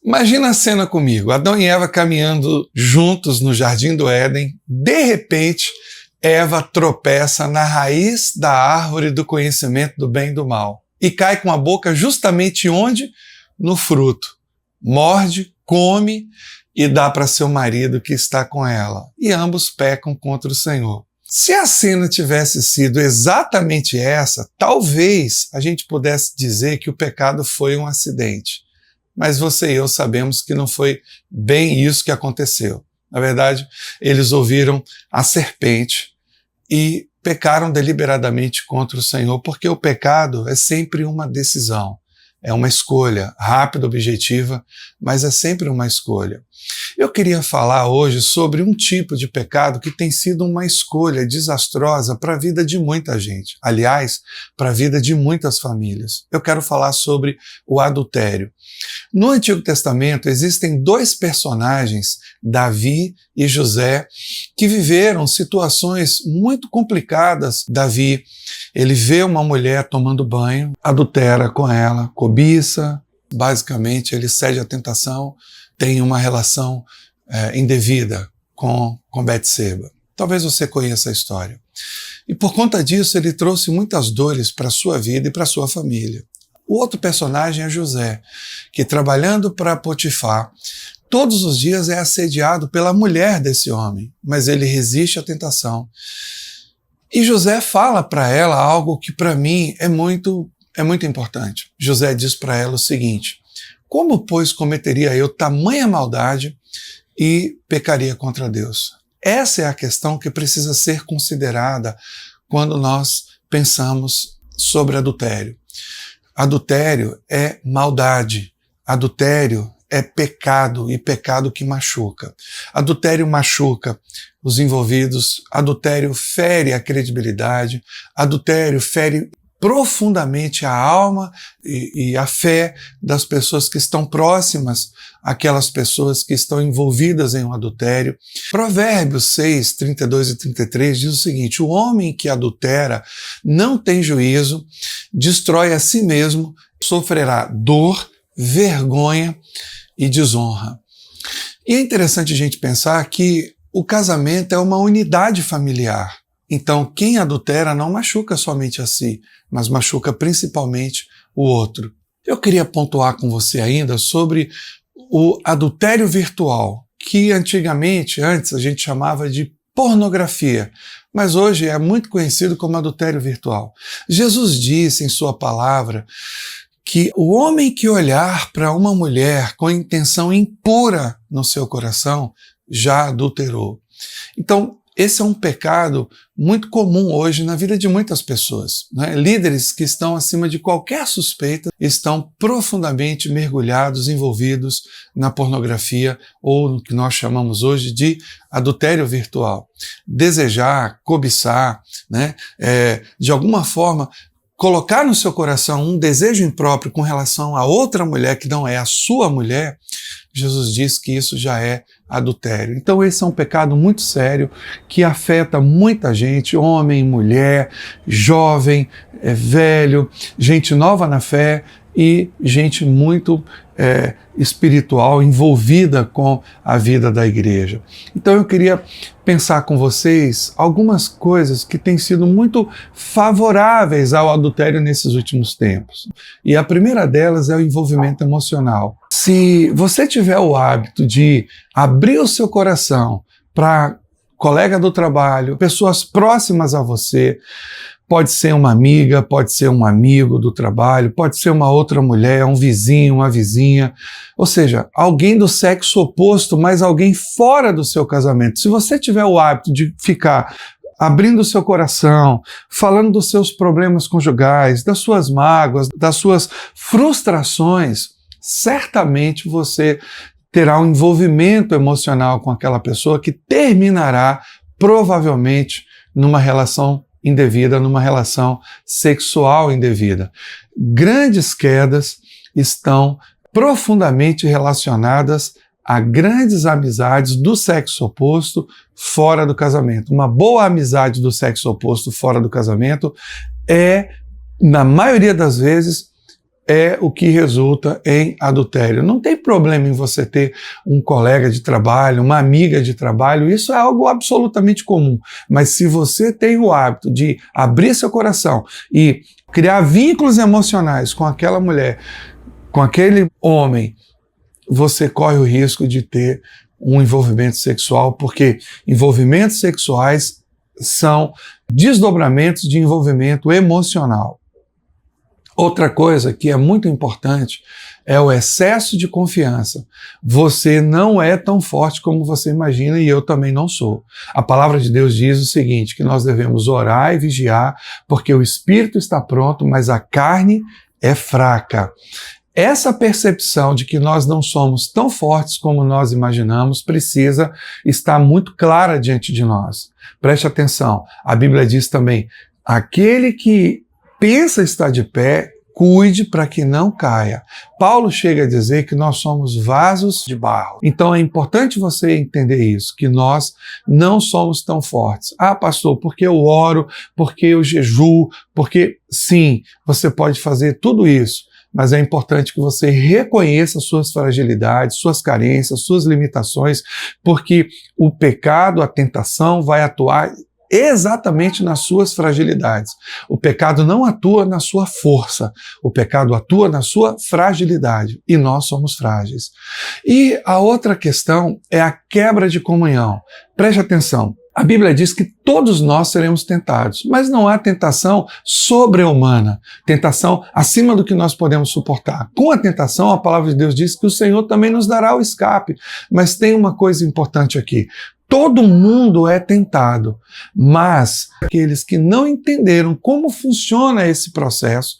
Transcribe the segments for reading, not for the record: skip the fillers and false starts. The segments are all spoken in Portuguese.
Imagina a cena comigo, Adão e Eva caminhando juntos no Jardim do Éden. De repente, Eva tropeça na raiz da árvore do conhecimento do bem e do mal e cai com a boca justamente onde? No fruto. Morde, come e dá para seu marido que está com ela. E ambos pecam contra o Senhor. Se a cena tivesse sido exatamente essa, talvez a gente pudesse dizer que o pecado foi um acidente. Mas você e eu sabemos que não foi bem isso que aconteceu. Na verdade, eles ouviram a serpente e pecaram deliberadamente contra o Senhor, porque o pecado é sempre uma decisão. É uma escolha rápida, objetiva, mas é sempre uma escolha. Eu queria falar hoje sobre um tipo de pecado que tem sido uma escolha desastrosa para a vida de muita gente. Aliás, para a vida de muitas famílias. Eu quero falar sobre o adultério. No Antigo Testamento existem dois personagens, Davi e José, que viveram situações muito complicadas. Davi, ele vê uma mulher tomando banho, adultera com ela, cobiça, basicamente ele cede à tentação, tem uma relação indevida com Betseba. Talvez você conheça a história. E por conta disso ele trouxe muitas dores para a sua vida e para a sua família. O outro personagem é José, que trabalhando para Potifar, todos os dias é assediado pela mulher desse homem, mas ele resiste à tentação. E José fala para ela algo que para mim é muito importante. José diz para ela o seguinte: como, pois, cometeria eu tamanha maldade e pecaria contra Deus? Essa é a questão que precisa ser considerada quando nós pensamos sobre adultério. Adultério é maldade. Adultério é pecado, e pecado que machuca. Adultério machuca os envolvidos, adultério fere a credibilidade, adultério fere profundamente a alma e a fé das pessoas que estão próximas àquelas pessoas que estão envolvidas em um adultério. Provérbios 6, 32 e 33 diz o seguinte: o homem que adultera não tem juízo, destrói a si mesmo, sofrerá dor, vergonha e desonra. E é interessante a gente pensar que o casamento é uma unidade familiar. Então, quem adultera não machuca somente a si, mas machuca principalmente o outro. Eu queria pontuar com você ainda sobre o adultério virtual, que antes a gente chamava de pornografia, mas hoje é muito conhecido como adultério virtual. Jesus disse em sua palavra que o homem que olhar para uma mulher com intenção impura no seu coração já adulterou. Então, esse é um pecado muito comum hoje na vida de muitas pessoas, né? Líderes que estão acima de qualquer suspeita estão profundamente mergulhados, envolvidos na pornografia ou no que nós chamamos hoje de adultério virtual. Desejar, cobiçar, né? De alguma forma colocar no seu coração um desejo impróprio com relação a outra mulher que não é a sua mulher, Jesus diz que isso já é adultério. Então esse é um pecado muito sério que afeta muita gente, homem, mulher, jovem, velho, gente nova na fé e gente muito espiritual, envolvida com a vida da igreja. Então eu queria pensar com vocês algumas coisas que têm sido muito favoráveis ao adultério nesses últimos tempos. E a primeira delas é o envolvimento emocional. Se você tiver o hábito de abrir o seu coração para colega do trabalho, pessoas próximas a você, pode ser uma amiga, pode ser um amigo do trabalho, pode ser uma outra mulher, um vizinho, uma vizinha, ou seja, alguém do sexo oposto, mas alguém fora do seu casamento. Se você tiver o hábito de ficar abrindo o seu coração, falando dos seus problemas conjugais, das suas mágoas, das suas frustrações, certamente você terá um envolvimento emocional com aquela pessoa que terminará provavelmente numa relação indevida, numa relação sexual indevida. Grandes quedas estão profundamente relacionadas a grandes amizades do sexo oposto fora do casamento. Uma boa amizade do sexo oposto fora do casamento é, na maioria das vezes, é o que resulta em adultério. Não tem problema em você ter um colega de trabalho, uma amiga de trabalho, isso é algo absolutamente comum. Mas se você tem o hábito de abrir seu coração e criar vínculos emocionais com aquela mulher, com aquele homem, você corre o risco de ter um envolvimento sexual, porque envolvimentos sexuais são desdobramentos de envolvimento emocional. Outra coisa que é muito importante é o excesso de confiança. Você não é tão forte como você imagina e eu também não sou. A palavra de Deus diz o seguinte, que nós devemos orar e vigiar, porque o espírito está pronto, mas a carne é fraca. Essa percepção de que nós não somos tão fortes como nós imaginamos precisa estar muito clara diante de nós. Preste atenção, a Bíblia diz também, aquele que pensa estar de pé, cuide para que não caia. Paulo chega a dizer que nós somos vasos de barro. Então é importante você entender isso, que nós não somos tão fortes. Ah, pastor, porque eu oro, porque eu jejuo, porque sim, você pode fazer tudo isso. Mas é importante que você reconheça suas fragilidades, suas carências, suas limitações, porque o pecado, a tentação vai atuar exatamente nas suas fragilidades. O pecado não atua na sua força, o pecado atua na sua fragilidade, e nós somos frágeis. E a outra questão é a quebra de comunhão. Preste atenção. A Bíblia diz que todos nós seremos tentados, mas não há tentação sobre-humana, tentação acima do que nós podemos suportar. Com a tentação, a palavra de Deus diz que o Senhor também nos dará o escape. Mas tem uma coisa importante aqui. Todo mundo é tentado, mas aqueles que não entenderam como funciona esse processo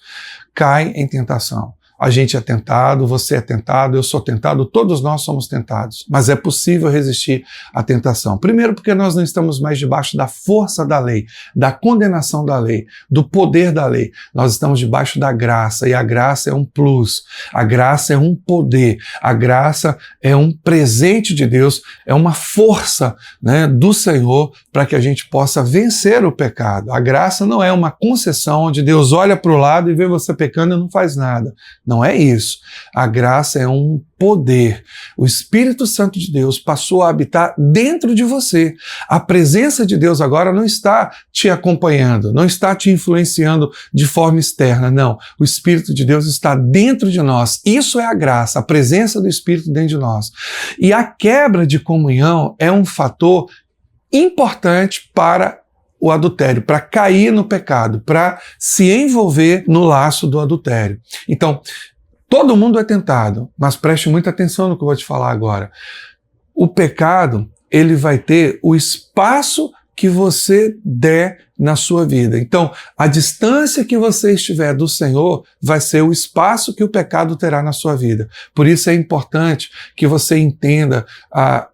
caem em tentação. A gente é tentado, você é tentado, eu sou tentado, todos nós somos tentados. Mas é possível resistir à tentação. Primeiro porque nós não estamos mais debaixo da força da lei, da condenação da lei, do poder da lei. Nós estamos debaixo da graça, e a graça é um plus, a graça é um poder, a graça é um presente de Deus, é uma força, né, do Senhor para que a gente possa vencer o pecado. A graça não é uma concessão onde Deus olha para o lado e vê você pecando e não faz nada. Não é isso. A graça é um poder. O Espírito Santo de Deus passou a habitar dentro de você. A presença de Deus agora não está te acompanhando, não está te influenciando de forma externa, não. O Espírito de Deus está dentro de nós. Isso é a graça, a presença do Espírito dentro de nós. E a quebra de comunhão é um fator importante para o adultério, para cair no pecado, para se envolver no laço do adultério. Então, todo mundo é tentado, mas preste muita atenção no que eu vou te falar agora. O pecado, ele vai ter o espaço que você der na sua vida. Então, a distância que você estiver do Senhor vai ser o espaço que o pecado terá na sua vida. Por isso é importante que você entenda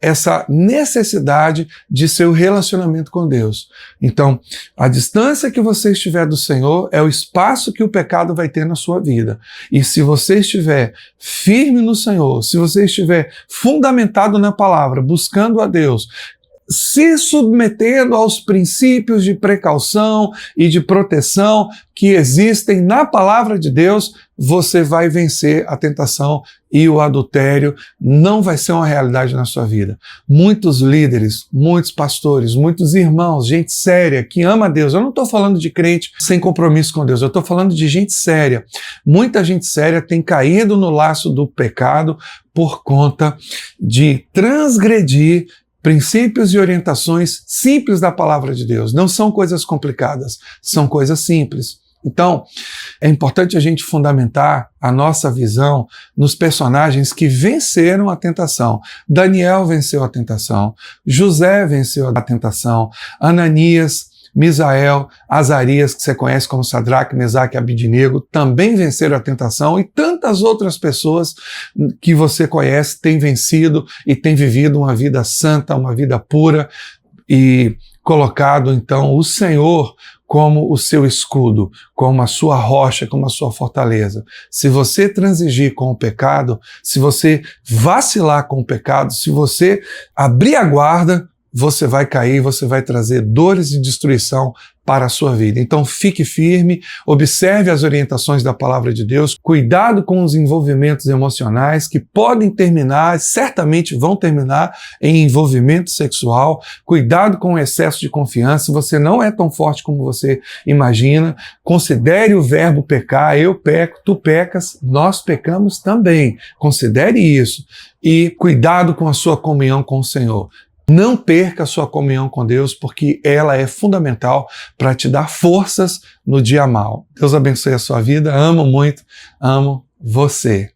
essa necessidade de seu relacionamento com Deus. Então, a distância que você estiver do Senhor é o espaço que o pecado vai ter na sua vida. E se você estiver firme no Senhor, se você estiver fundamentado na palavra, buscando a Deus, se submetendo aos princípios de precaução e de proteção que existem na palavra de Deus, você vai vencer a tentação e o adultério não vai ser uma realidade na sua vida. Muitos líderes, muitos pastores, muitos irmãos, gente séria que ama a Deus. Eu não estou falando de crente sem compromisso com Deus, eu estou falando de gente séria. Muita gente séria tem caído no laço do pecado por conta de transgredir princípios e orientações simples da palavra de Deus. Não são coisas complicadas, são coisas simples. Então, é importante a gente fundamentar a nossa visão nos personagens que venceram a tentação. Daniel venceu a tentação, José venceu a tentação, Ananias, Misael, Azarias, que você conhece como Sadraque, Mesaque e Abidnego, também venceram a tentação, e tantas outras pessoas que você conhece têm vencido e têm vivido uma vida santa, uma vida pura, e colocado então o Senhor como o seu escudo, como a sua rocha, como a sua fortaleza. Se você transigir com o pecado, se você vacilar com o pecado, se você abrir a guarda, você vai cair, você vai trazer dores e destruição para a sua vida. Então fique firme, observe as orientações da palavra de Deus, cuidado com os envolvimentos emocionais que podem terminar, certamente vão terminar em envolvimento sexual, cuidado com o excesso de confiança, você não é tão forte como você imagina, considere o verbo pecar, eu peco, tu pecas, nós pecamos também, considere isso e cuidado com a sua comunhão com o Senhor. Não perca a sua comunhão com Deus, porque ela é fundamental para te dar forças no dia mau. Deus abençoe a sua vida. Amo muito, amo você.